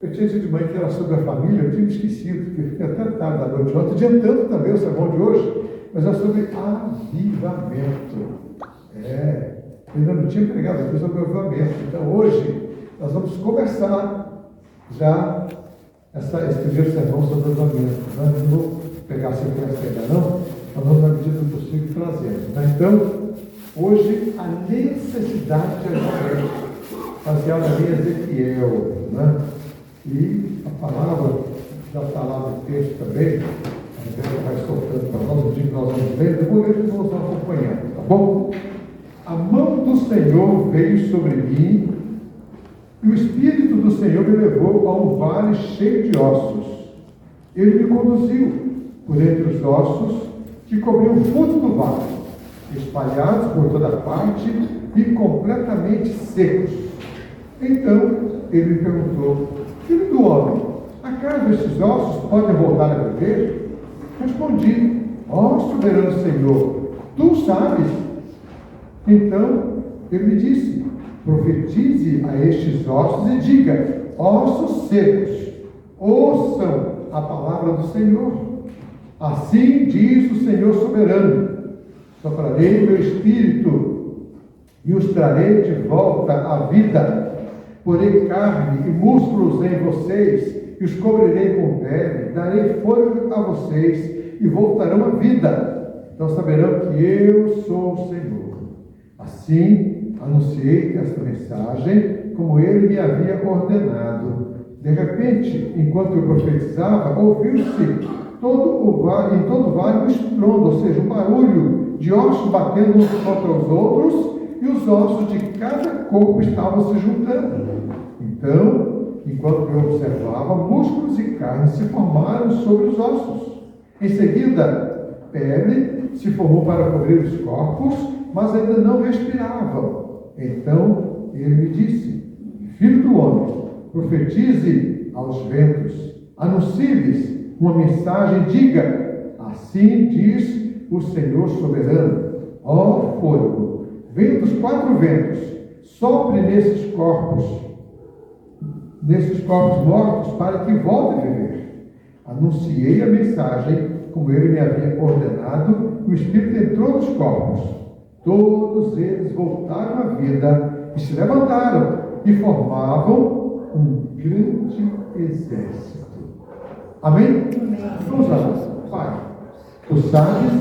Eu tinha dito de manhã que era sobre a família, eu tinha me esquecido, porque fiquei até tarde da noite ontem, adiantando também o sermão de hoje, mas é sobre avivamento. Eu ainda não tinha pregado aqui sobre avivamento. Então hoje nós vamos conversar já esse primeiro sermão sobre avivamento. Não vou pegar a sequência ainda não, mas vamos na medida do possível trazendo. Então, hoje a necessidade de avivamento, baseada em Ezequiel, né? E a palavra já está lá no texto também, a Rebeca vai soltando para nós, o dia que nós vamos ler, depois nós vamos acompanhando, tá bom? A mão do Senhor veio sobre mim, e o Espírito do Senhor me levou a um vale cheio de ossos. Ele me conduziu por entre os ossos que cobriam o fundo do vale, espalhados por toda parte e completamente secos. Então ele me perguntou: filho do homem, acaso esses ossos podem voltar a viver? Respondi: ó soberano Senhor, tu sabes. Então ele me disse: profetize a estes ossos e diga: ossos secos, ouçam a palavra do Senhor. Assim diz o Senhor soberano: soprarei meu espírito e os trarei de volta à vida. Porei carne e músculos em vocês e os cobrirei com pele, darei fôlego a vocês e voltarão à vida. Então saberão que eu sou o Senhor. Assim anunciei esta mensagem como ele me havia ordenado. De repente, enquanto eu profetizava, ouviu-se em todo o vale um estrondo, ou seja, um barulho de ossos batendo uns contra os outros, e os ossos de cada corpo estavam se juntando. Então, enquanto eu observava, músculos e carne se formaram sobre os ossos. Em seguida, pele se formou para cobrir os corpos, mas ainda não respiravam. Então ele me disse: filho do homem, profetize aos ventos, anuncie-lhes uma mensagem, diga: assim diz o Senhor soberano, ó fôlego, venha dos quatro ventos, sopre nesses corpos mortos, para que voltem a viver. Anunciei a mensagem como ele me havia ordenado, e o Espírito entrou nos corpos. Todos eles voltaram à vida e se levantaram e formavam um grande exército. Amém? Vamos lá. Pai, tu sabes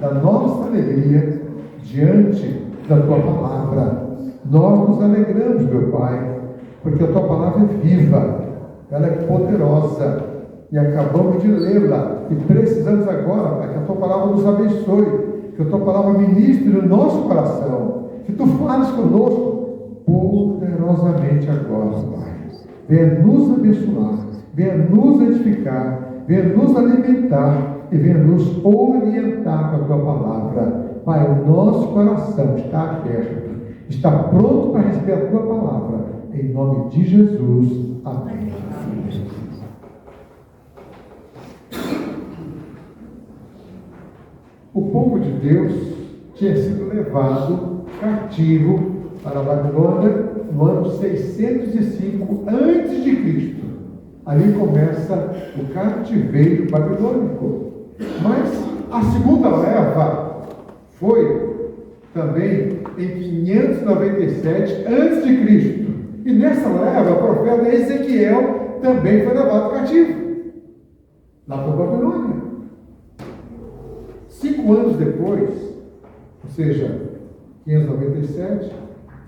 da nossa alegria diante da tua palavra. Nós nos alegramos, meu Pai, porque a tua palavra é viva, ela é poderosa, e acabamos de lê-la, e precisamos agora, Pai, que a tua palavra nos abençoe, que a tua palavra ministre no nosso coração, que tu fales conosco poderosamente agora, Pai. Venha nos abençoar, venha nos edificar, venha nos alimentar e venha nos orientar com a tua palavra. Pai, o nosso coração está aberto, está pronto para receber a tua palavra. Em nome de Jesus. Amém. O povo de Deus tinha sido levado cativo para a Babilônia no ano 605 a.C. Ali começa o cativeiro babilônico. Mas a segunda leva foi também em 597 a.C. E nessa leva, o profeta Ezequiel também foi levado cativo, lá para a Babilônia. 5 anos depois, ou seja, 597,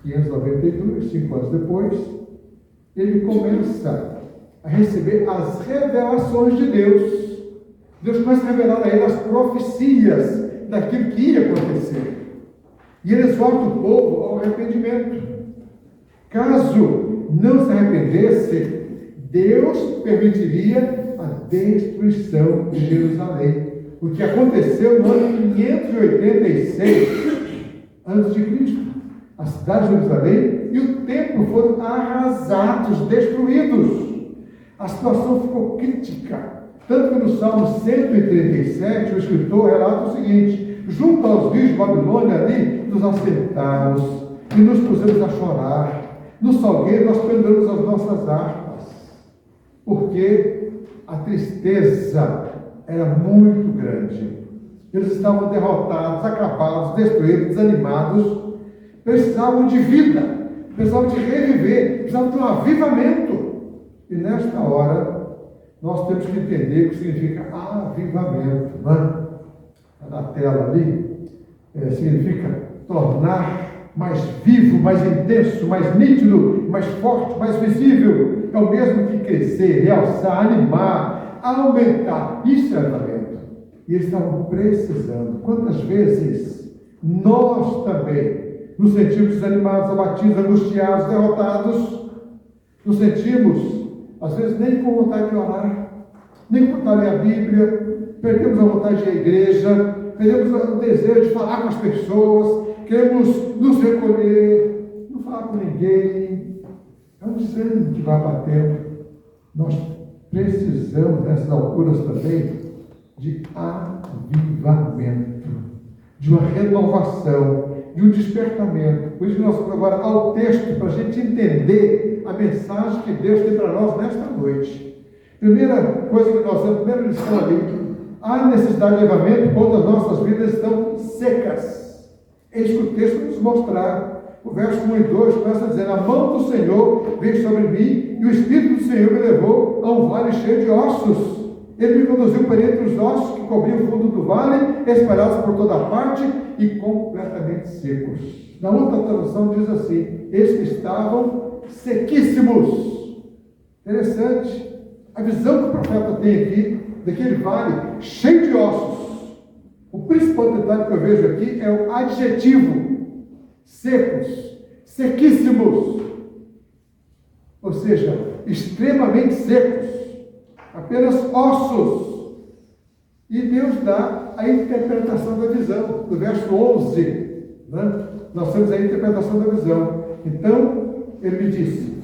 592, 5 anos depois, ele começa a receber as revelações de Deus. Deus começa a revelar a ele as profecias daquilo que ia acontecer. E ele exorta o povo ao arrependimento. Caso não se arrependesse, Deus permitiria a destruição de Jerusalém. O que aconteceu no ano 586 a.C. A cidade de Jerusalém e o templo foram arrasados, destruídos. A situação ficou crítica. Tanto que no Salmo 137, o escritor relata o seguinte: junto aos rios de Babilônia ali, nos assentamos e nos pusemos a chorar. No salgueiro nós penduramos as nossas harpas. porque a tristeza era muito grande. Eles estavam derrotados, acabados, destruídos, desanimados, precisavam de vida, precisavam de reviver, precisavam de um avivamento. E nesta hora, nós temos que entender o que significa avivamento, não é? Na tela ali, significa tornar mais vivo, mais intenso, mais nítido, mais forte, mais visível. É o mesmo que crescer, realçar, animar, aumentar. Isso é avivamento. E eles estavam precisando. Quantas vezes nós também nos sentimos desanimados, abatidos, angustiados, derrotados, nos sentimos, às vezes, nem com vontade de orar, nem com vontade de ler a Bíblia, perdemos a vontade de ir à igreja, perdemos o desejo de falar com as pessoas, queremos nos recolher, não falar com ninguém. É um desânimo que vai batendo. Nós precisamos, nessas alturas também, de avivamento, de uma renovação, de um despertamento. Por isso que nós vamos agora ao texto, para a gente entender a mensagem que Deus tem para nós nesta noite. Primeira coisa que nós vemos, primeira lição ali, há necessidade de avivamento quando as nossas vidas estão secas. É isso que o texto vai nos mostrar. O verso 1 e 2 começa dizendo: a mão do Senhor veio sobre mim, e o Espírito do Senhor me levou a um vale cheio de ossos. Ele me conduziu por entre os ossos que cobriam o fundo do vale, espalhados por toda parte e completamente secos. Na outra tradução diz assim: eles que estavam sequíssimos. Interessante. A visão que o profeta tem aqui, daquele vale cheio de ossos. O principal detalhe que eu vejo aqui é o adjetivo: secos, sequíssimos. Ou seja, extremamente secos. Apenas ossos. E Deus dá a interpretação da visão. No verso 11, né? Nós temos a interpretação da visão. Então, ele me disse: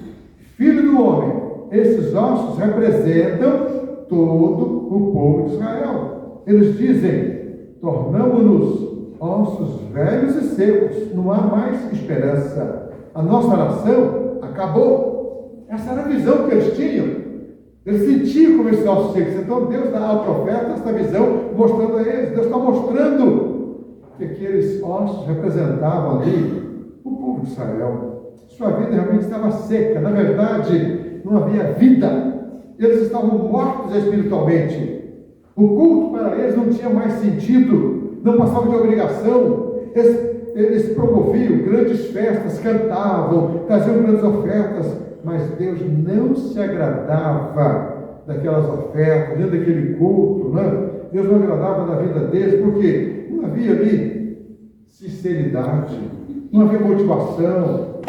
filho do homem, esses ossos representam todo o povo de Israel. Eles dizem: tornamo-nos ossos velhos e secos, não há mais esperança. A nossa nação acabou. Essa era a visão que eles tinham. Eles sentiam como esses ossos secos. Então Deus dá ao profeta essa visão, mostrando a eles. Deus está mostrando que aqueles ossos representavam ali o povo de Israel. Sua vida realmente estava seca. Na verdade, não havia vida. Eles estavam mortos espiritualmente. O culto para eles não tinha mais sentido. Não passava de obrigação. Eles promoviam grandes festas, cantavam, traziam grandes ofertas. Mas Deus não se agradava daquelas ofertas, nem daquele culto, né? Deus não agradava da vida deles, porque não havia ali sinceridade, não havia motivação,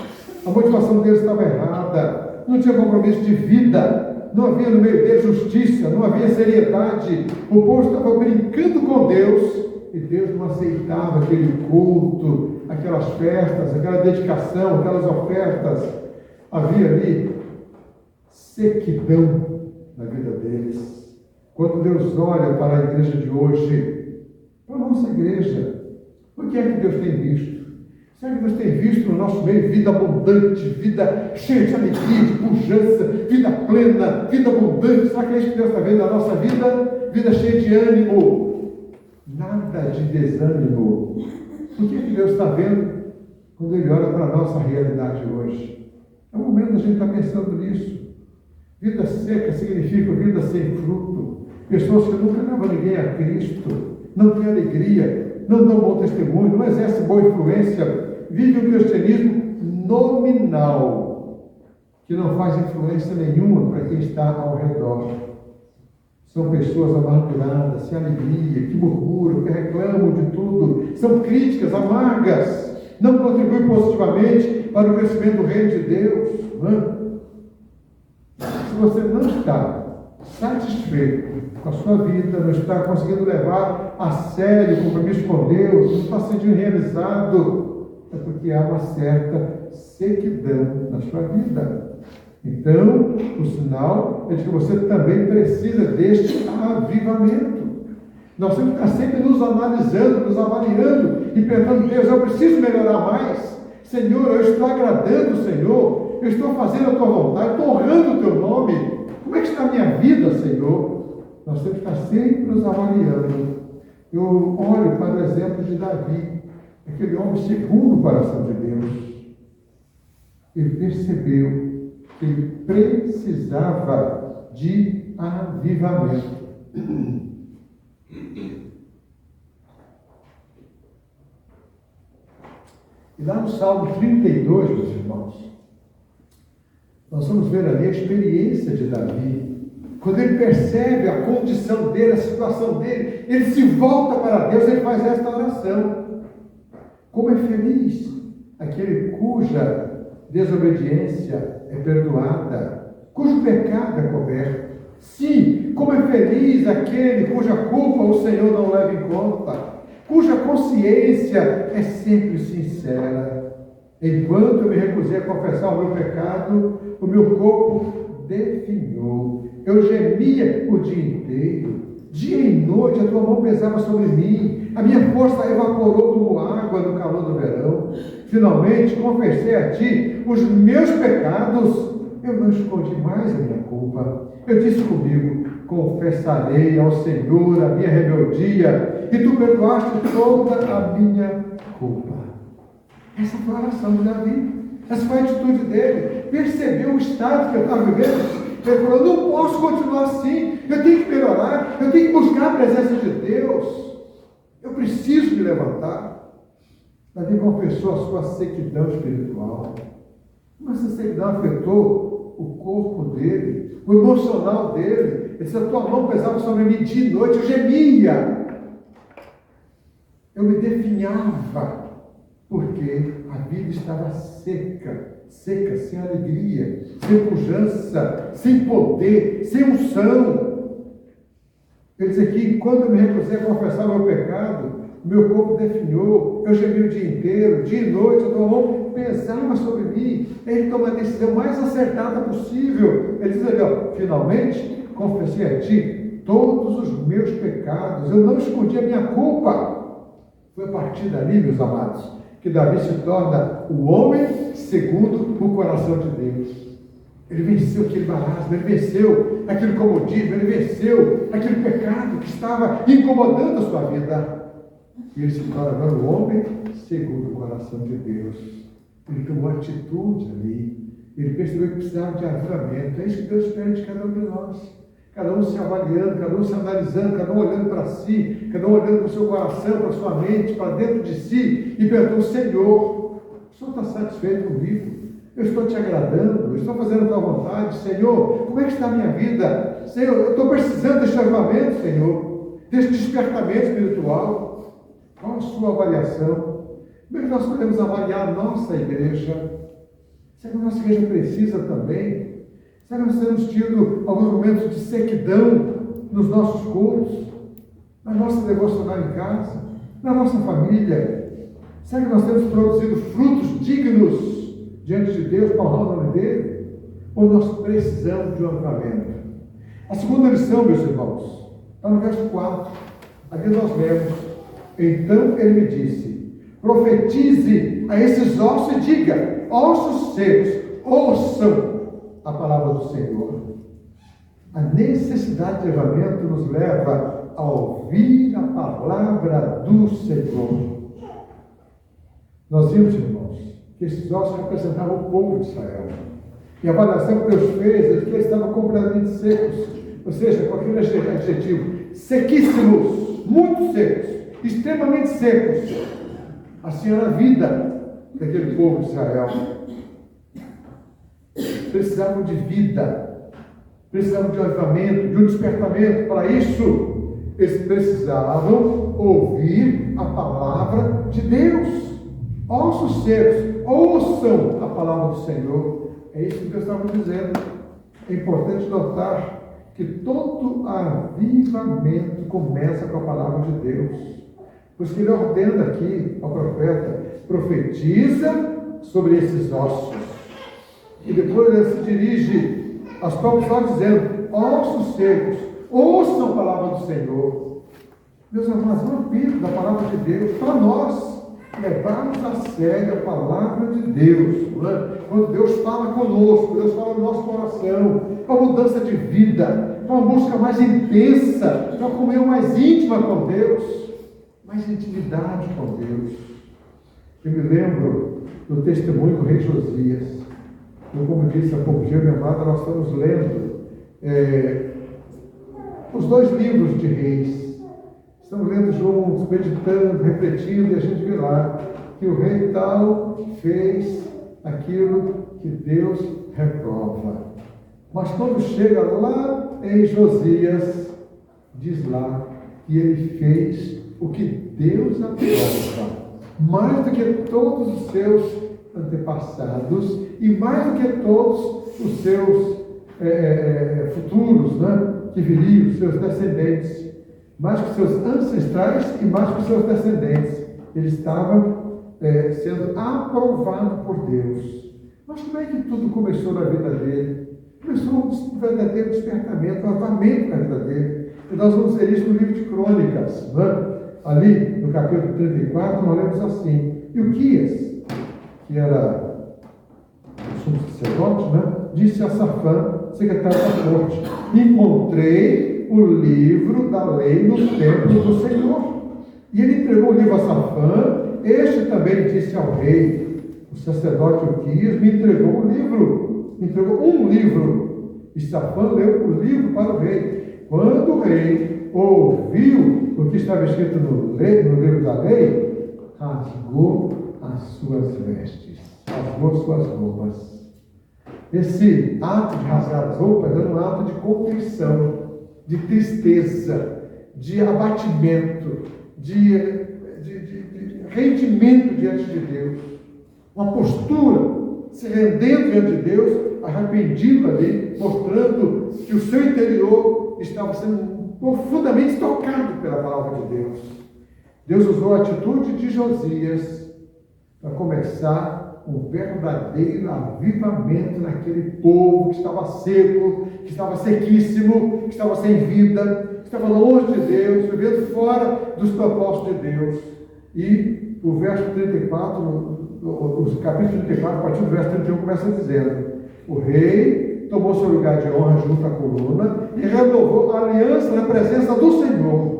a motivação deles estava errada, não tinha compromisso de vida, não havia no meio deles justiça, não havia seriedade, o povo estava brincando com Deus, e Deus não aceitava aquele culto, aquelas festas, aquela dedicação, aquelas ofertas. Havia ali sequidão na vida deles. Quando Deus olha para a igreja de hoje, para a nossa igreja, o que é que Deus tem visto? Será que Deus tem visto no nosso meio vida abundante, vida cheia de alegria, de pujança, vida plena, vida abundante? Será que é isso que Deus está vendo na nossa vida? Vida cheia de ânimo, nada de desânimo. O que é que Deus está vendo quando Ele olha para a nossa realidade hoje? É o momento da gente estar pensando nisso. Vida seca significa vida sem fruto. Pessoas que nunca levam ninguém a Cristo, não têm alegria, não dão bom testemunho, não exercem boa influência, vivem um cristianismo nominal, que não faz influência nenhuma para quem está ao redor. São pessoas amarguradas, sem alegria, que murmuram, que reclamam de tudo, são críticas, amargas, não contribuem positivamente para o crescimento do reino de Deus. Né? Se você não está satisfeito com a sua vida, não está conseguindo levar a sério o compromisso com Deus, não está sendo realizado, é porque há uma certa sequidão na sua vida. Então, o sinal é de que você também precisa deste avivamento. Nós temos que estar sempre nos analisando, nos avaliando e pensando: Deus, eu preciso melhorar mais. Senhor, eu estou agradando o Senhor, eu estou fazendo a tua vontade, estou honrando o teu nome. Como é que está a Nós temos que estar sempre nos avaliando. Eu olho para o exemplo de Davi, aquele homem segundo o coração de Deus. Ele percebeu que ele precisava de avivamento. E lá no Salmo 32, meus irmãos, nós vamos ver ali a experiência de Davi. Quando ele percebe a condição dele, a situação dele, ele se volta para Deus, ele faz esta oração. Como é feliz aquele cuja desobediência é perdoada, cujo pecado é coberto. Sim, como é feliz aquele cuja culpa o Senhor não leva em conta, cuja consciência é sempre sincera. Enquanto eu me recusei a confessar o meu pecado, o meu corpo definhou. Eu gemia o dia inteiro. Dia e noite a tua mão pesava sobre mim. A minha força evaporou como água no calor do verão. Finalmente confessei a ti os meus pecados. Eu não escondi mais a minha culpa. Eu disse comigo: confessarei ao Senhor a minha rebeldia, e tu perdoaste toda a minha culpa. Essa foi a oração de Davi. Essa foi a atitude dele. Percebeu o estado que eu estava vivendo. Ele falou: eu não posso continuar assim. Eu tenho que melhorar. Eu tenho que buscar a presença de Deus. Eu preciso me levantar. Davi confessou a sua sequidão espiritual. Mas essa sequidão afetou o corpo dele, o emocional dele. Ele disse: a tua mão pesava sobre mim dia e noite. Eu gemia. Eu me definhava. Porque a vida estava seca, sem alegria, sem pujança, sem poder, sem unção. Ele diz aqui: quando eu me recusei a confessar o meu pecado, meu corpo definhou, eu gemi o dia inteiro, dia e noite, a tua mão pesava sobre mim. Ele toma a decisão mais acertada possível. Ele diz ali: ó, finalmente confessei a ti todos os meus pecados, eu não escondi a minha culpa. Foi a partir dali, meus amados, que Davi se torna o homem segundo o coração de Deus. Ele venceu aquele marasmo, ele venceu aquele comodismo, ele venceu aquele pecado que estava incomodando a sua vida. E ele se torna agora o homem segundo o coração de Deus. Ele tomou atitude ali. Ele percebeu que precisava de avivamento. É isso que Deus espera de cada um de nós. Cada um se avaliando, cada um se analisando, cada um olhando para si, cada um olhando para o seu coração, para a sua mente, para dentro de si, e perguntando: Senhor, o Senhor está satisfeito comigo? Eu estou te agradando? Eu estou fazendo a tua vontade? Senhor, como é que está a minha vida? Senhor, eu estou precisando deste avivamento, Senhor, deste despertamento espiritual. Qual a sua avaliação? Como é que nós podemos avaliar a nossa igreja? Será que a nossa igreja precisa também? Será que nós temos tido alguns momentos de sequidão nos nossos cultos, na nossa devocional em casa, na nossa família? Será que nós temos produzido frutos dignos diante de Deus para honrar o nome dele? Ou nós precisamos de um avivamento? A segunda lição, meus irmãos, está no verso 4. Aqui nós lemos: então ele me disse: profetize a esses ossos e diga: ossos secos, ouçam a palavra do Senhor. A necessidade de avivamento nos leva a ouvir a palavra do Senhor. Nós vimos, irmãos, que esses ossos representavam o povo de Israel. E a avaliação que Deus fez é que eles estavam completamente secos, ou seja, com aquele adjetivo: sequíssimos, muito secos, extremamente secos. Assim era a vida daquele povo de Israel. Precisavam de vida, precisavam de um avivamento, de um despertamento. Para isso, eles precisavam ouvir a palavra de Deus. Ossos secos, ouçam a palavra do Senhor. É isso que Deus estava dizendo. É importante notar que todo avivamento começa com a palavra de Deus. Por isso que ele ordena aqui ao profeta: profetiza sobre esses ossos. E depois ele se dirige aos próprios olhos dizendo: ossos secos, ouçam a palavra do Senhor. Meus amados, é um apelo da palavra de Deus para nós. levarmos a sério a palavra de Deus. Não é? Quando Deus fala conosco, Deus fala no nosso coração, para mudança de vida, para uma busca mais intensa, para uma comunhão mais íntima com Deus, mais intimidade com Deus. Eu me lembro do testemunho do rei Josias. Eu, como disse há pouco dia, minha amada, nós estamos lendo os 2 livros de reis. Estamos lendo juntos, meditando, refletindo, e a gente vê lá que o rei tal fez aquilo que Deus reprova. Mas quando chega lá em Josias, diz lá que ele fez o que Deus aprova, mais do que todos os seus antepassados e mais do que todos os seus futuros, né, que viriam, os seus descendentes. Mais que seus ancestrais e mais que seus descendentes. Ele estava sendo aprovado por Deus. Mas como é que tudo começou na vida dele? Começou um verdadeiro despertamento, um avamento na vida dele. E nós vamos ver isso no livro de Crônicas. Né? Ali, no capítulo 34, nós lemos assim: Ilquias, que era o sumo sacerdote, né, disse a Safã, secretário da corte: encontrei o livro da lei no templo do Senhor. E ele entregou o livro a Safã. Este também disse ao rei: o sacerdote Ilquias me entregou o livro, me entregou um livro. E Safã leu o livro para o rei. Quando o rei ouviu o que estava escrito no livro da lei, rasgou as suas vestes, rasgou suas roupas. Esse ato de rasgar as roupas era um ato de contrição, de tristeza, de abatimento, de rendimento diante de Deus. Uma postura, se rendendo diante de Deus, arrependido ali, mostrando que o seu interior estava sendo profundamente tocado pela palavra de Deus. Deus usou a atitude de Josias para começar um verdadeiro avivamento naquele povo que estava seco, que estava sequíssimo, que estava sem vida, que estava longe de Deus, vivendo fora dos propósitos de Deus. E o verso 34, o capítulo 34, a partir do verso 31, começa dizendo: o rei tomou seu lugar de honra junto à coluna e renovou a aliança na presença do Senhor.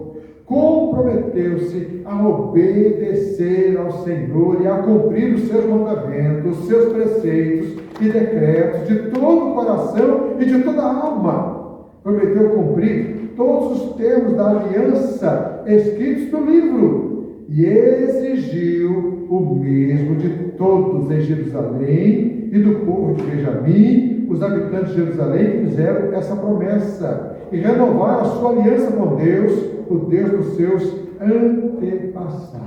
Comprometeu-se a obedecer ao Senhor e a cumprir os seus mandamentos, os seus preceitos e decretos de todo o coração e de toda a alma. Prometeu cumprir todos os termos da aliança escritos no livro e exigiu o mesmo de todos em Jerusalém e do povo de Benjamim, os habitantes de Jerusalém, que fizeram essa promessa e renovaram a sua aliança com Deus, o Deus dos seus antepassados.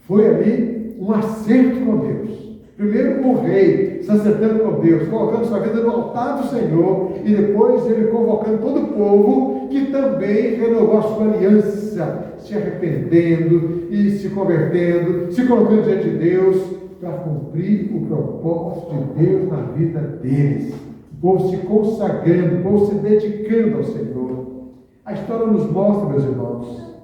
Foi ali um acerto com Deus. Primeiro o rei se acertando com Deus, colocando sua vida no altar do Senhor, e depois ele convocando todo o povo que também renovou a sua aliança, se arrependendo e se convertendo, se colocando diante de Deus para cumprir o propósito de Deus na vida deles. O povo se consagrando, o povo se dedicando ao Senhor. A história nos mostra, meus irmãos,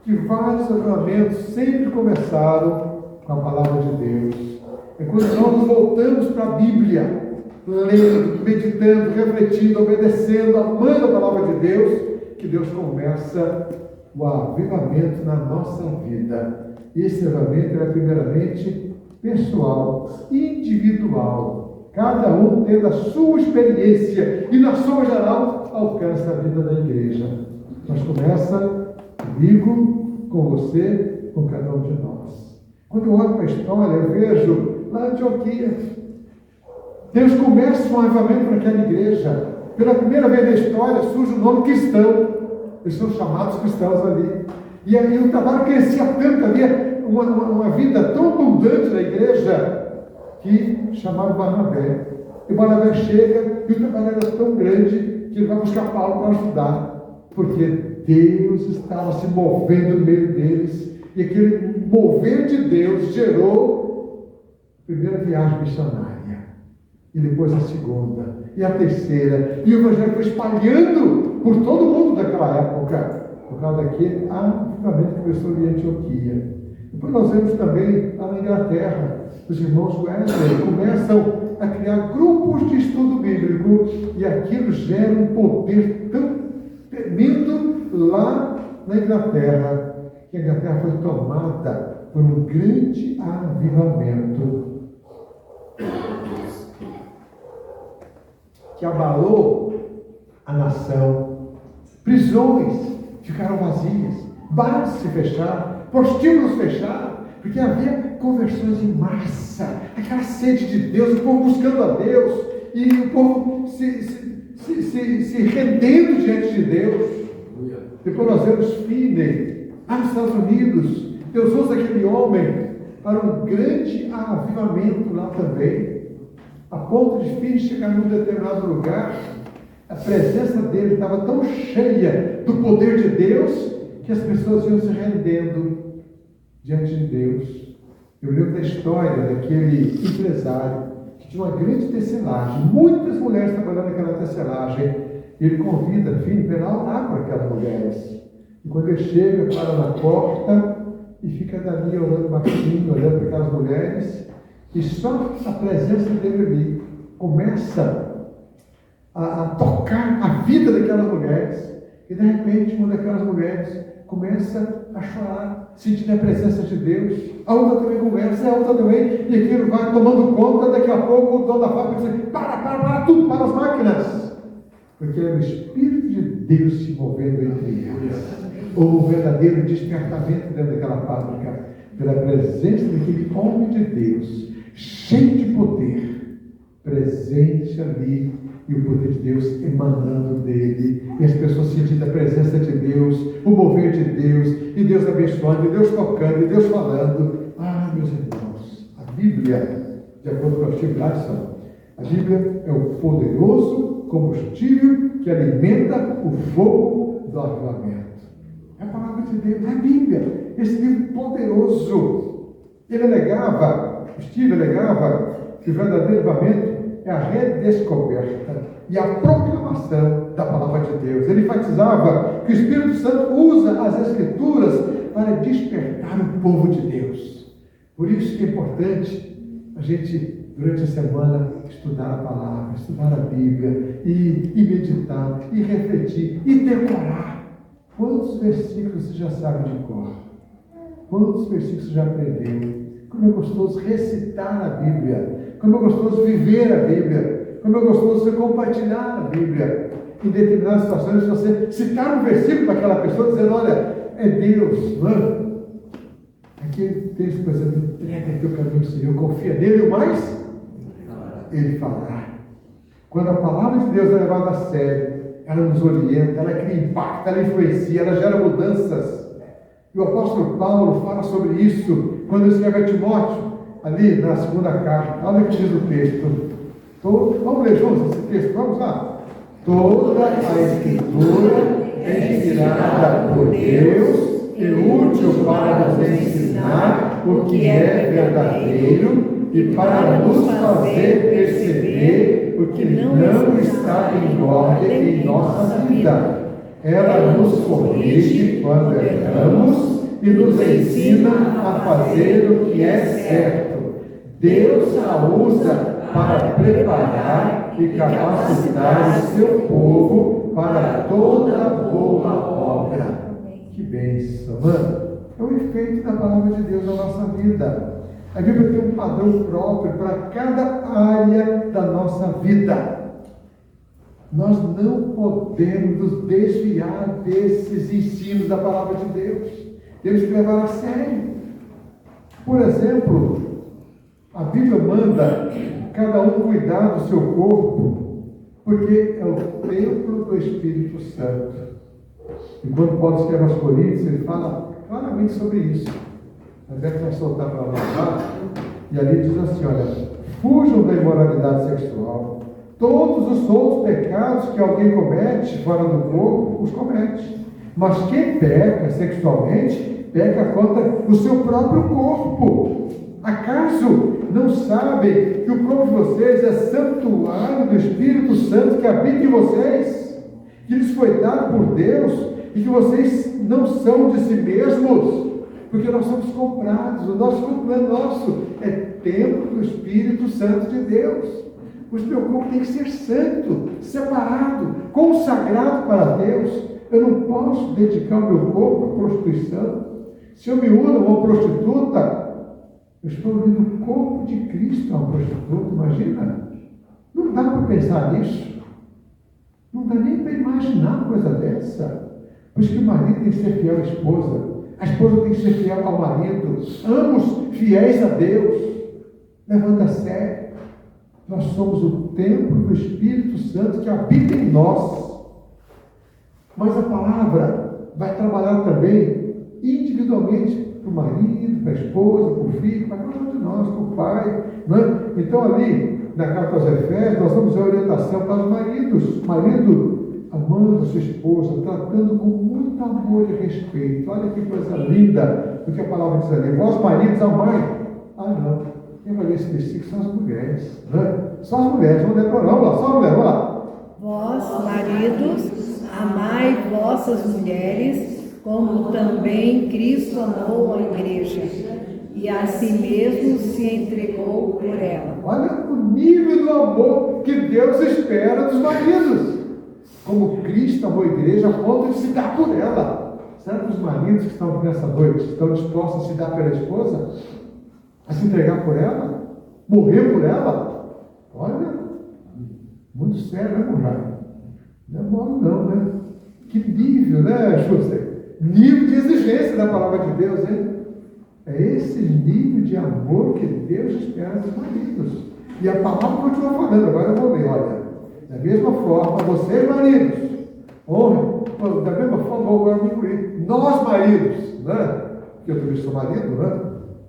que vários avivamentos sempre começaram com a palavra de Deus. É quando nós nos voltamos para a Bíblia, lendo, meditando, refletindo, obedecendo, amando a palavra de Deus, que Deus começa o avivamento na nossa vida. E esse avivamento é primeiramente pessoal, individual. Cada um tendo a sua experiência e, na soma geral, alcança a vida da igreja. Mas começa comigo, com você, com cada um de nós. Quando eu olho para a história, eu vejo lá em Antioquia, Deus começa um avivamento naquela igreja. Pela primeira vez na história surge o nome cristão. Eles são chamados cristãos ali. E aí o trabalho crescia tanto, havia uma vida tão abundante na igreja, que chamaram Barnabé. E Barnabé chega e o trabalho era tão grande que ele vai buscar Paulo para ajudar, porque Deus estava se movendo no meio deles, e aquele mover de Deus gerou a primeira viagem missionária, e depois a segunda, e a terceira, e o evangelho foi espalhando por todo mundo daquela época, por causa daquele avivamento que começou em Antioquia. Depois nós vemos também lá na Inglaterra, os irmãos Wesley começam a criar grupos de estudo bíblico e aquilo gera um poder tão tremendo lá na Inglaterra, que a Inglaterra foi tomada por um grande avivamento que abalou a nação. Prisões ficaram vazias, bares se fecharam, prostíbulos fecharam, porque havia conversões em massa, aquela sede de Deus, o povo buscando a Deus, e o povo se rendendo diante de Deus. Depois nós vemos Finney, lá nos Estados Unidos. Deus usa aquele homem para um grande avivamento lá também, a ponto de Finney chegar num determinado lugar, a presença dele estava tão cheia do poder de Deus, que as pessoas iam se rendendo diante de Deus. Eu lembro da história daquele empresário que tinha uma grande tecelagem, muitas mulheres trabalhando naquela tecelagem. Ele convida Finney para orar por aquelas mulheres. E quando ele chega, para na porta e fica dali olhando baixinho, olhando para aquelas mulheres, e só a presença dele ali começa a tocar a vida daquelas mulheres. E de repente, uma daquelas mulheres começa a chorar, sentindo a presença de Deus. A outra também começa, a outra também, e aquilo vai tomando conta. Daqui a pouco o dono da fábrica diz: para tudo, para as máquinas, porque é o Espírito de Deus se movendo entre elas. Ou um verdadeiro despertamento dentro daquela fábrica, pela presença daquele homem de Deus, cheio de poder, presente ali, e o poder de Deus emanando dele, e as pessoas sentindo a presença de Deus, o mover de Deus, e Deus abençoando, e Deus tocando, e Deus falando. Ah, meus irmãos, a Bíblia, de acordo com a Steve Larson, a Bíblia é o poderoso combustível que alimenta o fogo do avivamento. É a palavra de Deus, é a Bíblia, esse livro poderoso. Ele alegava, Steve alegava, que o verdadeiro avivamento é a redescoberta e a proclamação da palavra de Deus. Ele enfatizava que o Espírito Santo usa as Escrituras para despertar o povo de Deus. Por isso que é importante a gente, durante a semana, estudar a palavra, estudar a Bíblia, e meditar, e refletir, e decorar. Quantos versículos você já sabe de cor? Quantos versículos você já aprendeu? Como é gostoso recitar a Bíblia, como é gostoso viver a Bíblia, como é gostoso você compartilhar a Bíblia. Em determinadas situações, você citar um versículo para aquela pessoa, dizendo: olha, é Deus, não é? Aqui tem esse coisa: entrega teu caminho ao Senhor, confia nele, o mais Ele falará. Quando a palavra de Deus é levada a sério, ela nos orienta, ela cria impacto, ela influencia, ela gera mudanças. E o apóstolo Paulo fala sobre isso quando ele escreve a Timóteo, ali na segunda carta. Olha o que diz o texto. Vamos ler juntos esse texto? Vamos lá. Toda a Escritura é inspirada por Deus e útil para nos ensinar o que é verdadeiro e para nos fazer perceber o que não está em ordem em nossa vida. Ela nos corrige quando erramos e nos ensina a fazer o que é certo. Deus a usa para preparar e capacitar o seu povo para toda boa obra. Que bênção, mano! É o efeito da palavra de Deus na nossa vida. A Bíblia tem um padrão próprio para cada área da nossa vida. Nós não podemos nos desviar desses ensinos da palavra de Deus. Temos que levar a sério. Por exemplo, a Bíblia manda cada um cuidar do seu corpo, porque é o templo do Espírito Santo. E quando Paulo escreve aos Coríntios, ele fala claramente sobre isso. Até que vai soltar para lá, e ali diz assim: olha, fujam da imoralidade sexual. Todos os outros pecados que alguém comete fora do corpo, os comete. Mas quem peca sexualmente, peca contra o seu próprio corpo. Acaso não sabem que o corpo de vocês é santuário do Espírito Santo que habita em vocês? Que lhes foi dado por Deus e que vocês não são de si mesmos? Porque nós somos comprados, o nosso corpo é nosso, é templo do Espírito Santo de Deus. O meu corpo tem que ser santo, separado, consagrado para Deus. Eu não posso dedicar o meu corpo à prostituição. Se eu me uno a uma prostituta, eu estou unindo o corpo de Cristo a uma prostituta, imagina? Não dá para pensar nisso. Não dá nem para imaginar uma coisa dessa. Por isso que o marido tem que ser fiel à esposa. A esposa tem que ser fiel ao marido. Ambos fiéis a Deus. Levando a sério. Nós somos o templo do Espírito Santo que habita em nós. Mas a palavra vai trabalhar também individualmente para o marido, para a esposa, para o filho, para cada um de nós, para o pai. Não é? Então ali, na carta aos Efésios, nós vamos ver a orientação para os maridos. Marido amando a sua esposa, tratando com muito amor e respeito. Olha que coisa linda do que a palavra diz ali. Vós maridos amai. Não. Quem vai ler esse versículo são as mulheres. Né? Só as mulheres. Vamos ler para lá. Vamos lá, só as mulheres. Vamos lá. Vós, maridos, amai vossas mulheres, como também Cristo amou a igreja, e a si mesmo se entregou por ela. Olha o nível do amor que Deus espera dos maridos. Como Cristo amou a igreja, a ponto de se dar por ela. Será que os maridos que estão aqui nessa noite estão dispostos a se dar pela esposa? A se entregar por ela? Morrer por ela? Olha, muito sério, né, Murray? Não é mole não, né? Que nível, né, Schuster? Nível de exigência da palavra de Deus, hein? É esse nível de amor que Deus espera dos maridos. E a palavra continua falando, agora eu vou ler, olha. Da mesma forma, vocês maridos, honrem, da mesma forma, vou agora me incluir. Nós maridos, né? Porque eu também sou marido, né?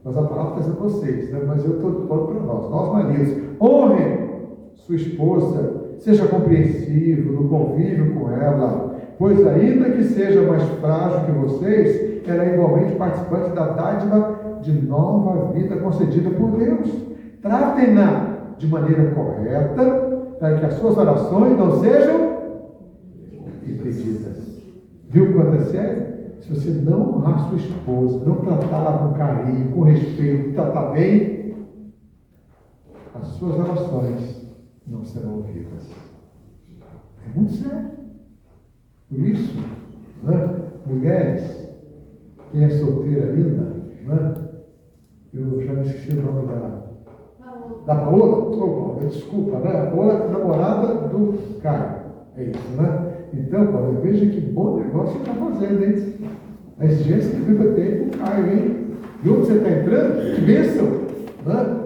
Mas a palavra está dizendo vocês, né? Mas eu estou falando para nós maridos, honrem sua esposa, seja compreensivo no convívio com ela, pois ainda que seja mais frágil que vocês, ela é igualmente participante da dádiva de nova vida concedida por Deus. Tratem-na de maneira correta, para que as suas orações não sejam impedidas. Viu quanto é sério? Se você não honrar sua esposa, não tratá-la com carinho, com respeito, tratar bem, as suas orações não serão ouvidas. É muito sério. Por isso, né? Mulheres, quem é solteira ainda, né? Eu já me esqueci o nome da Paola, desculpa, né? A Paola é namorada do Caio. É isso, né? Então, Paulo, veja que bom negócio você está fazendo, hein? A exigência que Bíblia tem com o Caio, hein? Viu onde você está entrando? Que bênção, né?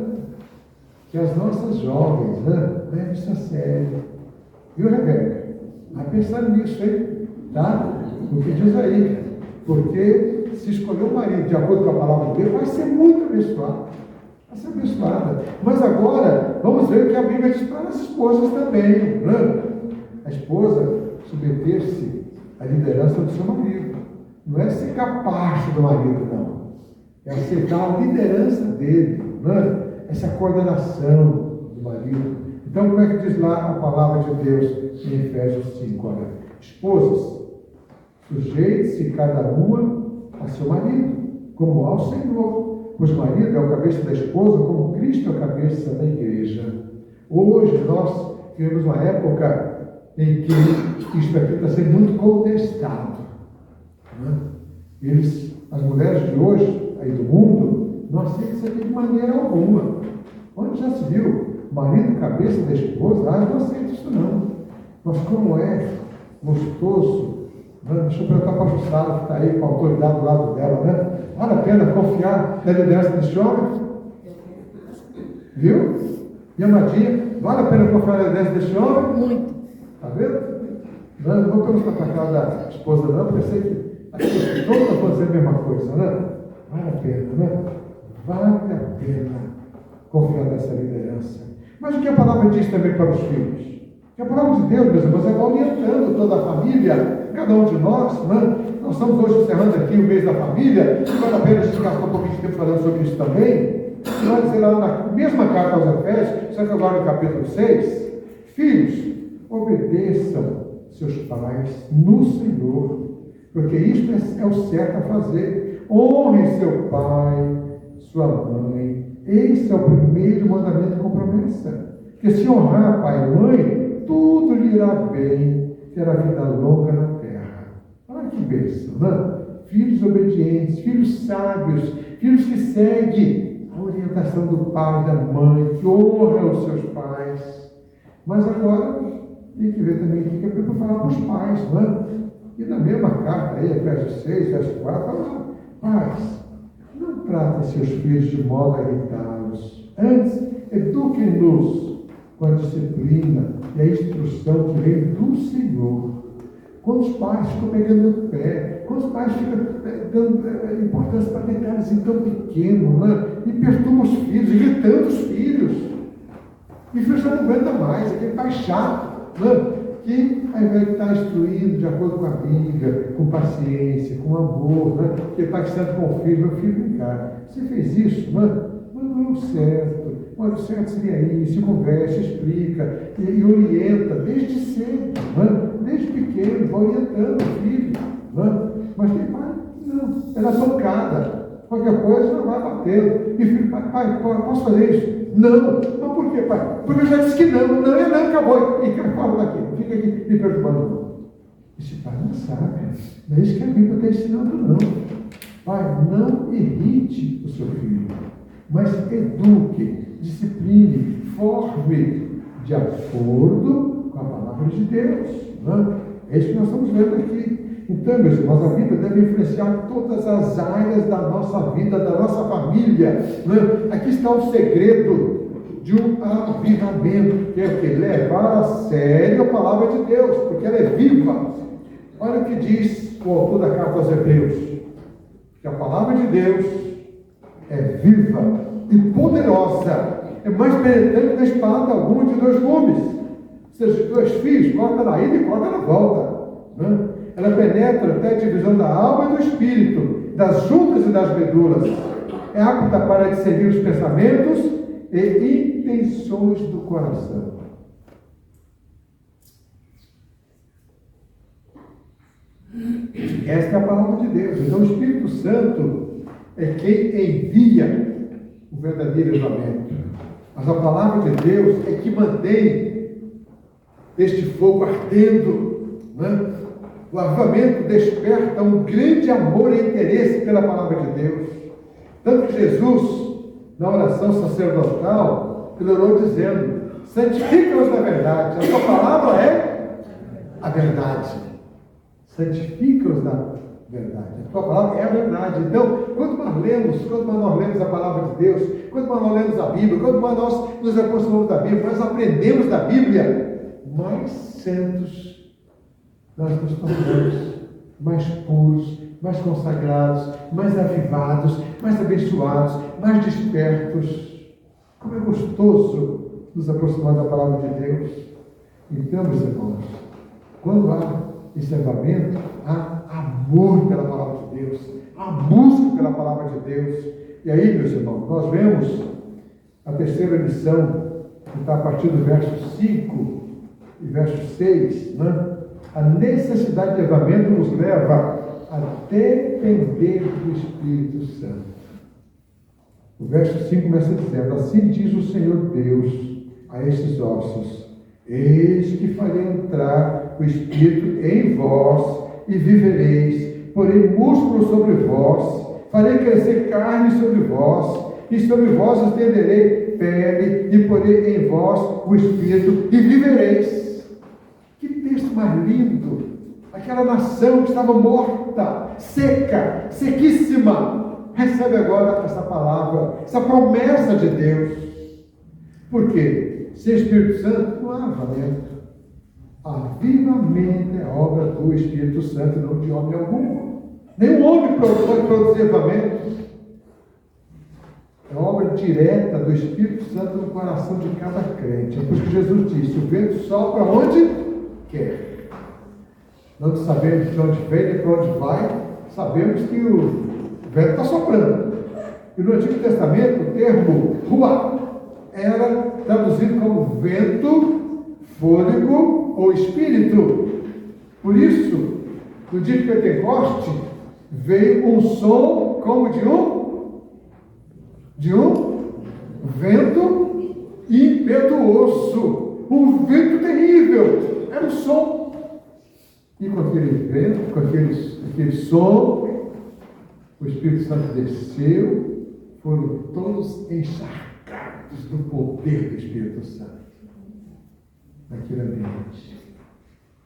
Que as nossas jovens, né? Levem isso a sério. Viu, Rebeca? Vai pensando nisso, hein? Tá? O que diz aí? Porque se escolher um marido de acordo com a palavra de Deus, vai ser muito abençoado. Vai ser abençoada. Mas agora, vamos ver o que a Bíblia diz para as esposas também. Né? A esposa submeter-se à liderança do seu marido. Não é ser capaz do marido, não. É aceitar a liderança dele. Né? Essa coordenação do marido. Então, como é que diz lá a palavra de Deus em Efésios 5? Olha, esposas, sujeite-se cada uma a seu marido, como ao Senhor, pois o marido é o cabeça da esposa, como Cristo é o cabeça da igreja. Hoje nós vivemos uma época em que isto aqui está sendo muito contestado. Né? As mulheres de hoje, aí do mundo, não aceitam isso aqui de maneira alguma. Onde já se viu? Marido, cabeça da esposa, não aceita isso não. Mas como é gostoso, né? Deixa eu perguntar para a Jussara que está aí com a autoridade do lado dela, né? Vale a pena confiar na liderança desse homem? Viu? E amadinha, vale a pena confiar na liderança desse homem? Muito. Está vendo? Não vou perguntar para a cara da esposa não, porque eu sei que todas vão dizer a mesma coisa, né? Vale a pena, né? Vale a pena confiar nessa liderança. Mas o que a palavra diz também para os filhos? Que a palavra de Deus, meus irmãos, vai orientando toda a família, cada um de nós, né? Nós estamos hoje encerrando aqui o mês da família, e vale a pena a gente gastar um pouquinho de tempo falando sobre isso também. E vai dizer lá na mesma carta aos Efésios, só que agora no capítulo 6, filhos, obedeçam seus pais no Senhor, porque isto é o certo a fazer. Honre seu pai, sua mãe. Esse é o primeiro mandamento com promessa. Que se honrar pai e mãe, tudo lhe irá bem, terá vida longa na terra. Olha que bênção, né? Filhos obedientes, filhos sábios, filhos que seguem a orientação do pai e da mãe, que honram os seus pais. Mas agora, tem que ver também aqui que a Bíblia fala para os pais, não é? E na mesma carta aí, verso 6, verso 4, fala: pais, não tratem seus filhos de modo a irritá-los. Antes, eduquem-nos com a disciplina e a instrução que vem do Senhor. Quando os pais ficam pegando no pé, quando os pais ficam dando importância para detalhes tão pequenos, né? E perturbam os filhos, irritando os filhos. E o filho já não aguenta mais, aquele pai chato, né? Que ao invés de estar instruindo de acordo com a Bíblia, com paciência, com amor, né? Que ele está dizendo com o filho: meu filho, vem cá, você fez isso, né? Mas não é o certo. Olha, o certo seria isso, conversa, explica e orienta desde cedo, né? Desde pequeno, vai orientando o filho. Né? Mas tem pai, não, é na pancada. Qualquer coisa não vai batendo. E filho: pai, posso fazer isso? Não. Mas por quê, pai? Porque eu já disse que não. Não, acabou. E fala daqui, fica aqui me perturbando. Esse pai não sabe. Não é isso que a Bíblia está ensinando, não. Pai, não irrite o seu filho, mas eduque, discipline, forme de acordo com a palavra de Deus. Né? É isso que nós estamos vendo aqui. Então, meus irmãos, a Bíblia deve influenciar todas as áreas da nossa vida, da nossa família. Né? Aqui está o segredo de um avivamento, que é o que? Levar a sério a palavra de Deus, porque ela é viva. Olha o que diz o autor da carta aos Hebreus: que a palavra de Deus é viva e poderosa, é mais penetrante que a espada alguma de 2 gumes. Ou seja, 2 fios, corta na ida e corta na volta. Né? Ela penetra até a divisão da alma e do espírito, das juntas e das medulas. É apta para discernir os pensamentos e intenções do coração. Esta é a palavra de Deus. Então o Espírito Santo é quem envia o verdadeiro avivamento. Mas a palavra de Deus é que mantém este fogo ardendo. Né? O avivamento desperta um grande amor e interesse pela palavra de Deus. Tanto que Jesus, na oração sacerdotal, ele orou dizendo: santifica-os na verdade. A sua palavra é a verdade. Santifica-os na verdade. A tua palavra é a verdade. Então, quando nós lemos a palavra de Deus, quando nós lemos a Bíblia, quando nós nos aproximamos da Bíblia, nós aprendemos da Bíblia, mais santos nós nos tornamos, mais puros, mais consagrados, mais avivados, mais abençoados, mais despertos. Como é gostoso nos aproximar da palavra de Deus. Então, meus irmãos, quando há esse avivamento, há amor pela palavra de Deus, há busca pela palavra de Deus. E aí, meus irmãos, nós vemos a terceira lição, que está a partir do verso 5 e verso 6, né? A necessidade de avivamento nos leva a depender do Espírito Santo. O verso 5 começa dizendo: assim diz o Senhor Deus a estes ossos: eis que farei entrar o Espírito em vós e vivereis, porei músculo sobre vós, farei crescer carne sobre vós, e sobre vós estenderei pele, e porei em vós o Espírito e vivereis. Que texto mais lindo! Aquela nação que estava morta, seca, sequíssima, recebe agora essa palavra, essa promessa de Deus. Por quê? Sem Espírito Santo não há avivamento. Avivamento é obra do Espírito Santo, não de homem algum. Nenhum homem pode produzir avivamento. É obra direta do Espírito Santo no coração de cada crente. É por isso que Jesus disse: o vento sopra onde quer. Não sabemos de onde vem nem para onde vai, sabemos que o vento está soprando. E no Antigo Testamento, o termo ruá era traduzido como vento, fôlego ou espírito. Por isso, no dia de Pentecoste, veio um som como de um vento impetuoso, um vento terrível, era um som. E com aquele vento, com aquele som, o Espírito Santo desceu, foram todos encharcados do poder do Espírito Santo. Naquele ambiente.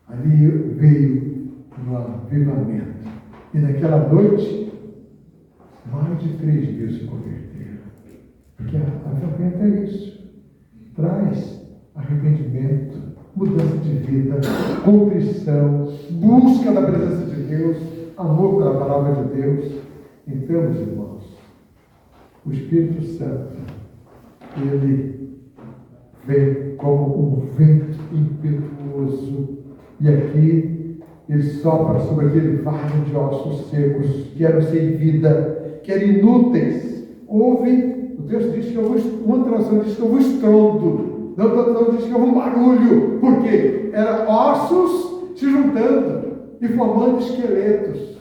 Ali veio um avivamento. E naquela noite, mais de 3.000 se converteram. Porque avivamento é isso. Traz arrependimento, mudança de vida, contrição, busca da presença de Deus, amor pela palavra de Deus. Então, meus irmãos, o Espírito Santo, ele vem como um vento impetuoso. E aqui ele sopra sobre aquele vale de ossos secos, que eram sem vida, que eram inúteis. Houve, o texto diz que houve, uma tradução diz que houve estrondo, outra tradução diz que houve um barulho. Por quê? Eram ossos se juntando e formando esqueletos.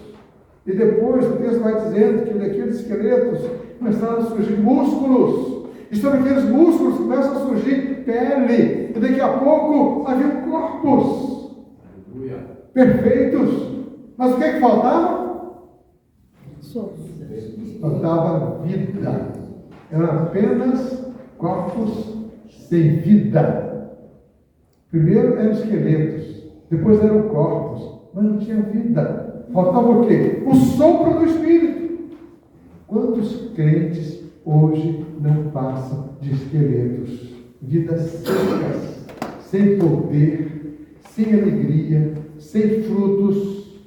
E depois o texto vai dizendo que daqueles esqueletos começaram a surgir músculos. E sobre aqueles músculos começa a surgir pele. E daqui a pouco havia corpos perfeitos. Mas o que é que faltava? Faltava vida. Eram apenas corpos sem vida. Primeiro eram esqueletos, depois eram corpos, mas não tinha vida. Faltava o quê? O sopro do Espírito. Quantos crentes hoje não passam de esqueletos? Vidas secas, sem poder, sem alegria, sem frutos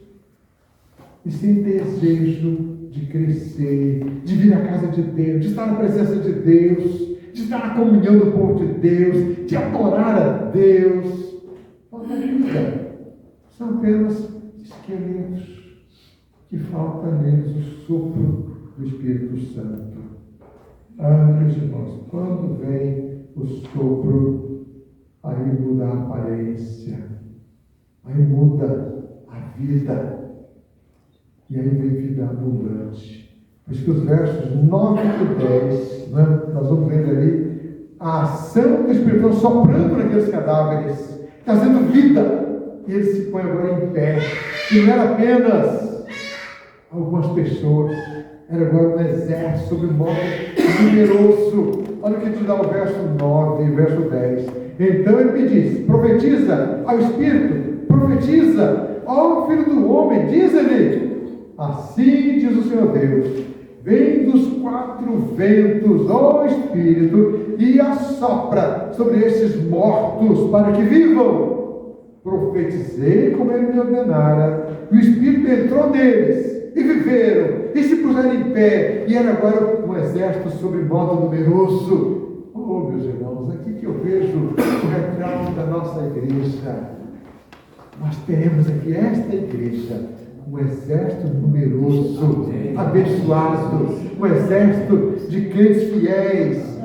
e sem desejo de crescer, de vir à casa de Deus, de estar na presença de Deus, de estar na comunhão do povo de Deus, de adorar a Deus. Falta vida. São apenas esqueletos que falta neles o sopro do Espírito Santo. Meus irmãos, quando vem o sopro, aí muda a aparência, aí muda a vida, e aí vem vida abundante. Por isso que os versos 9 e 10, né, nós vamos ver ali a ação do Espírito Santo soprando naqueles cadáveres, trazendo vida, e ele se põe agora em pé. E não era apenas algumas pessoas, era agora um exército sobre modo numeroso. Olha o que diz lá o verso 9 e o verso 10. Então ele me disse: profetiza ao Espírito, profetiza ao Filho do Homem, diz ele: assim diz o Senhor Deus, vem dos 4 ventos, ó Espírito, e assopra sobre esses mortos para que vivam. Profetizei como ele me ordenara, e o Espírito entrou neles, e viveram, e se puseram em pé, e era agora um exército sobre modo numeroso. Oh, meus irmãos, aqui que eu vejo o retrato da nossa igreja. Nós teremos aqui esta igreja, um exército numeroso, abençoado, um exército de crentes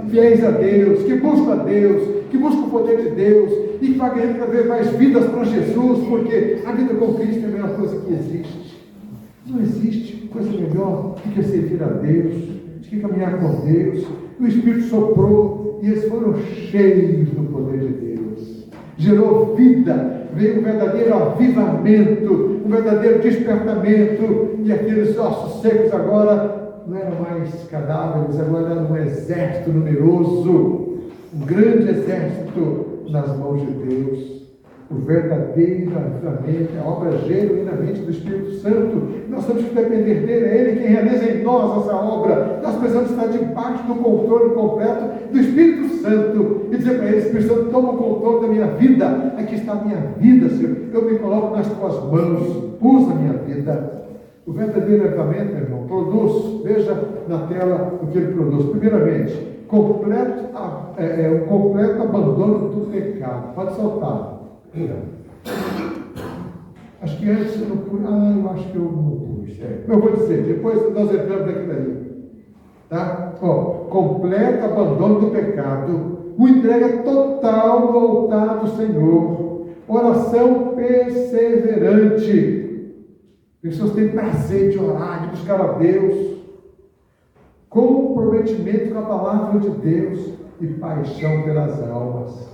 fiéis a Deus, que buscam a Deus, que buscam o poder de Deus, e que vai ganhando cada vez mais vidas para Jesus, porque a vida com Cristo é a melhor coisa que existe. Não existe coisa melhor do que servir a Deus, do que caminhar com Deus. O Espírito soprou e eles foram cheios do poder de Deus. Gerou vida, veio um verdadeiro avivamento, um verdadeiro despertamento, e aqueles ossos secos agora não eram mais cadáveres, agora eram um exército numeroso, um grande exército nas mãos de Deus. O verdadeiro avivamento é a obra genuinamente do Espírito Santo. Nós temos que depender dele, é ele quem realiza em nós essa obra. Nós precisamos estar debaixo do controle completo do Espírito Santo e dizer para ele: Espírito Santo, toma o controle da minha vida. Aqui está a minha vida, Senhor. Eu me coloco nas tuas mãos. Usa a minha vida. O verdadeiro avivamento, meu irmão, produz, veja na tela o que ele produz. Primeiramente, um completo abandono do pecado. Pode soltar. Acho que antes eu não pus. Eu acho que eu não pus. Eu vou dizer, depois nós entramos naquilo ali. Tá? Completo abandono do pecado. Uma entrega total no altar do Senhor. Oração perseverante. Pessoas têm prazer de orar, de buscar a Deus. comprometimento com a palavra de Deus e paixão pelas almas.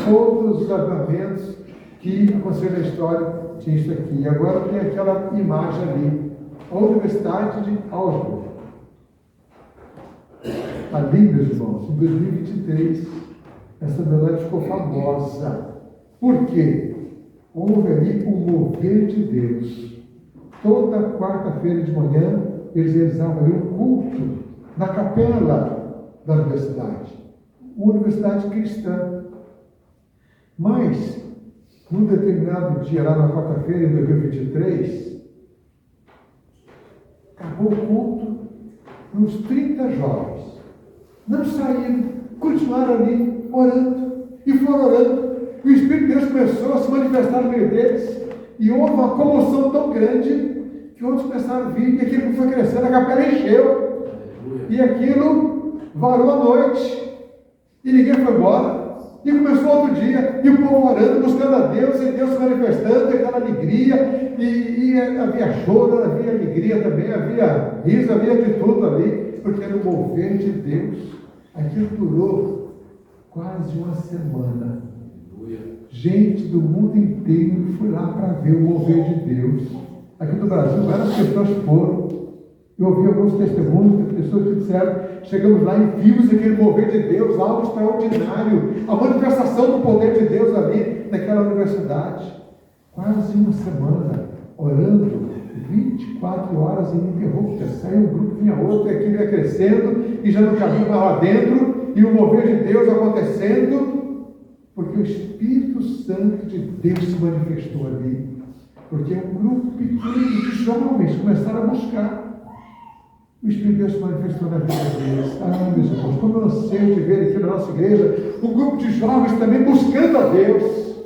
Todos os avivamentos que aconteceram na história tinham isso aqui. E agora tem aquela imagem ali, a Universidade de Augsburg. Ali, meus irmãos, em 2023, essa verdade ficou famosa. Por quê? Houve ali o mover de Deus. Toda quarta-feira de manhã, eles realizavam ali um culto na capela da universidade. Uma universidade cristã. Mas, num determinado dia, lá na quarta-feira, em 2023, acabou o culto, uns 30 jovens não saíram, continuaram ali, orando, e foram orando. E o Espírito de Deus começou a se manifestar no meio deles, e houve uma comoção tão grande, que outros começaram a vir, e aquilo foi crescendo, a capela encheu, e aquilo varou a noite, e ninguém foi embora. E começou outro dia, e o povo orando, buscando a Deus, e Deus se manifestando, e aquela alegria, e havia choro, havia alegria também, havia riso, havia de tudo ali, porque era o mover de Deus. Aquilo durou quase uma semana. Gente do mundo inteiro foi lá para ver o mover de Deus. Aqui no Brasil, várias pessoas foram. Eu ouvi alguns testemunhos de pessoas que disseram: chegamos lá e vimos aquele mover de Deus, algo extraordinário, a manifestação do poder de Deus ali naquela universidade. Quase uma semana orando, 24 horas ininterruptas. Saiu um grupo, vinha outro, e aquilo ia crescendo, e já no caminho lá dentro, e o mover de Deus acontecendo, porque o Espírito Santo de Deus se manifestou ali. Porque um grupo pequeno de jovens começaram a buscar. O Espírito de Deus se manifestou na vida deles. Ah, meus irmãos, como eu anseio de ver aqui na nossa igreja um grupo de jovens também buscando a Deus,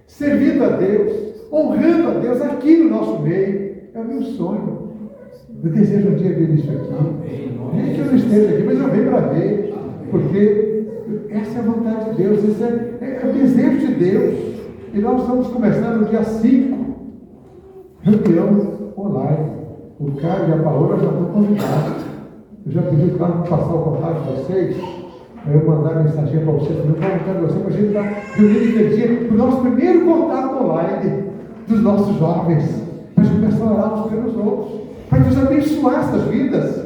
servindo a Deus, honrando a Deus aqui no nosso meio. É o meu sonho. Eu desejo um dia ver isso aqui. Nem que eu não esteja aqui, mas eu venho para ver. Porque essa é a vontade de Deus, esse é o desejo de Deus. E nós estamos começando no dia 5, reunião online. O Caio e a Paola já estão convidados. Eu já pedi para passar o contato de vocês, para eu mandar mensagem para vocês, para eu contar de vocês, para a gente estar reunindo aquele dia, para o nosso primeiro contato online dos nossos jovens, para a gente começar a orar uns pelos outros, para Deus abençoar essas vidas.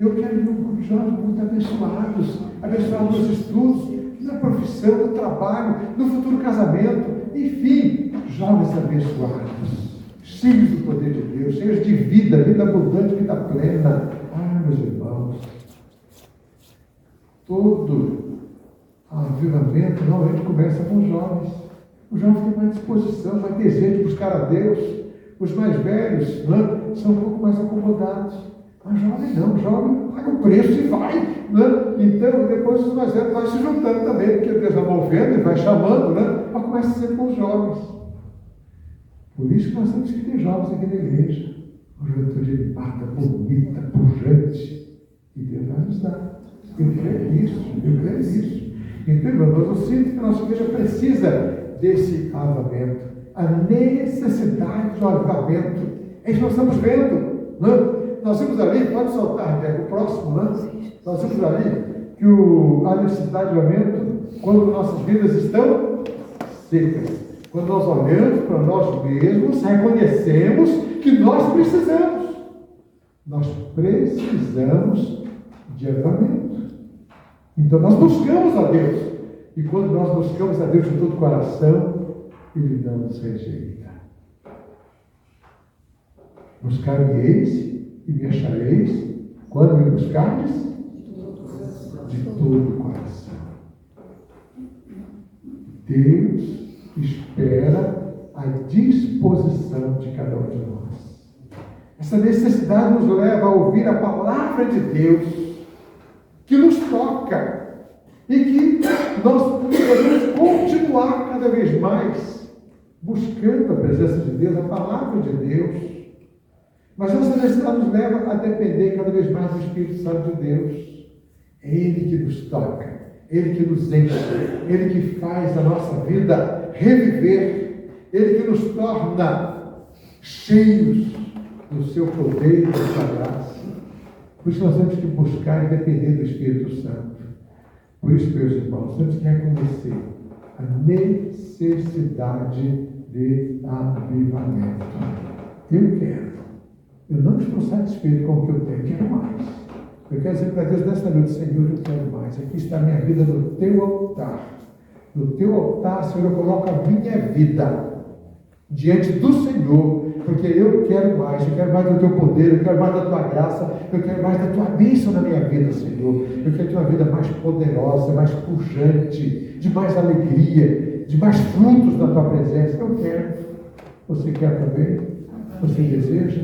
Eu quero ver um grupo de jovens muito abençoados nos estudos, na profissão, no trabalho, no futuro casamento, enfim, jovens abençoados, cheios do poder de Deus, cheios de vida abundante, vida plena. Ah, meus irmãos, todo avivamento normalmente começa com os jovens. Os jovens têm mais disposição, mais desejo de buscar a Deus. Os mais velhos são um pouco mais acomodados. Mas jovem não, jovem paga o preço e vai. Então, depois os mais velhos vão se juntando também, porque Deus vai movendo e vai chamando, mas começa a ser com os jovens. Por isso que nós temos que ter jovens aqui na igreja. Uma juventude animada, bonita, pujante. E Deus vai nos dar. Eu creio nisso. Então, irmãos, eu sinto que a nossa igreja precisa desse avivamento. A necessidade do avivamento. É isso que nós estamos vendo. Nós vimos ali, pode soltar, o próximo, Nós vimos ali que a necessidade de avivamento, quando nossas vidas estão secas. Quando nós olhamos para nós mesmos, reconhecemos que nós precisamos. Nós precisamos de avivamento. Então nós buscamos a Deus. E quando nós buscamos a Deus de todo o coração, Ele não nos rejeita. Buscar-me-eis e me achareis quando me buscardes de todo o coração. Deus espera a disposição de cada um de nós. Essa necessidade nos leva a ouvir a palavra de Deus, que nos toca, e que nós podemos continuar cada vez mais buscando a presença de Deus, a palavra de Deus. Mas essa necessidade nos leva a depender cada vez mais do Espírito Santo de Deus. É Ele que nos toca, Ele que nos enche, Ele que faz a nossa vida reviver, Ele que nos torna cheios do seu poder e da sua graça. Por isso nós temos que buscar e depender do Espírito Santo. Por isso, meus irmãos, temos que reconhecer a necessidade de avivamento. Eu quero. Eu não estou satisfeito com o que eu tenho, eu quero mais. Eu quero dizer para Deus nesta noite, Senhor, eu quero mais. Aqui está a minha vida no teu altar. No teu altar, Senhor, eu coloco a minha vida diante do Senhor, porque eu quero mais do teu poder, eu quero mais da tua graça, eu quero mais da tua bênção na minha vida, Senhor. Eu quero ter uma vida mais poderosa, mais pujante, de mais alegria, de mais frutos da tua presença. Eu quero. Você quer também? Você deseja?